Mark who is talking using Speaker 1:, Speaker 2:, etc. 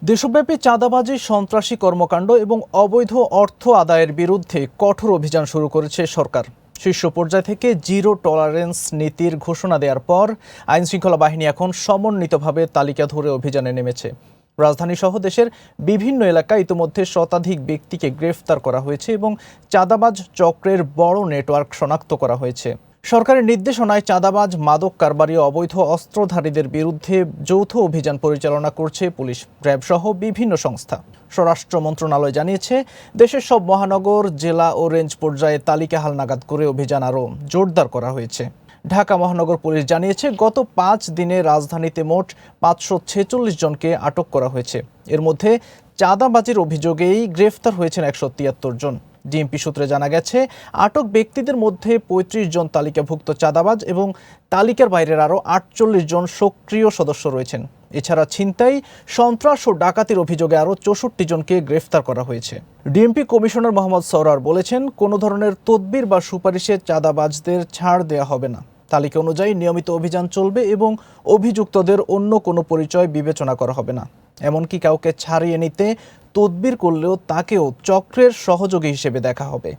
Speaker 1: দেশব্যাপী চাঁদাবাজি, সন্ত্রাসী কর্মকাণ্ড এবং অবৈধ অর্থ আদায়ের বিরুদ্ধে কঠোর অভিযান শুরু করেছে সরকার। শীর্ষ পর্যায় থেকে জিরো টলারেন্স নীতির ঘোষণা দেওয়ার পর আইনশৃঙ্খলা বাহিনী এখন সমন্বিতভাবে তালিকা ধরে অভিযানে নেমেছে। রাজধানীসহ দেশের বিভিন্ন এলাকায় ইতিমধ্যে শতাধিক ব্যক্তিকে গ্রেফতার করা হয়েছে এবং চাঁদাবাজ চক্রের বড় নেটওয়ার্ক শনাক্ত করা হয়েছে। সরকারের নির্দেশনায় চাঁদাবাজ, মাদক কারবারি ও অবৈধ অস্ত্রধারীদের বিরুদ্ধে যৌথ অভিযান পরিচালনা করছে পুলিশ, র্যাব সহ বিভিন্ন সংস্থা। স্বরাষ্ট্র মন্ত্রণালয় জানিয়েছে, দেশের সব মহানগর, জেলা ও রেঞ্জ পর্যায়ে তালিকা হালনাগাদ করে অভিযান আরও জোরদার করা হয়েছে। ঢাকা মহানগর পুলিশ জানিয়েছে, গত 5 দিনে রাজধানীতে মোট 546 জনকে আটক করা হয়েছে। এর মধ্যে চাঁদাবাজির অভিযোগেই গ্রেফতার হয়েছেন 173 জন। ডিএমপি সূত্রে জানা গেছে, আটক ব্যক্তিদের মধ্যে 35 জন তালিকাভুক্ত চাঁদাবাজ এবং তালিকার বাইরের আরও 48 জন সক্রিয় সদস্য রয়েছেন। এছাড়া ছিনতাই, সন্ত্রাস ও ডাকাতির অভিযোগে আরও 64 জনকে গ্রেফতার করা হয়েছে। ডিএমপি কমিশনার মোহাম্মদ সওরার বলেছেন, কোনো ধরনের তদবির বা সুপারিশে চাঁদাবাজদের ছাড় দেওয়া হবে না। তালিকা অনুযায়ী নিয়মিত অভিযান চলবে এবং অভিযুক্তদের অন্য কোনো পরিচয় বিবেচনা করা হবে না। এমনকি কাউকে ছাড়িয়ে নিতে তদবির করলেও তাকেও চক্রের সহযোগী হিসেবে দেখা হবে।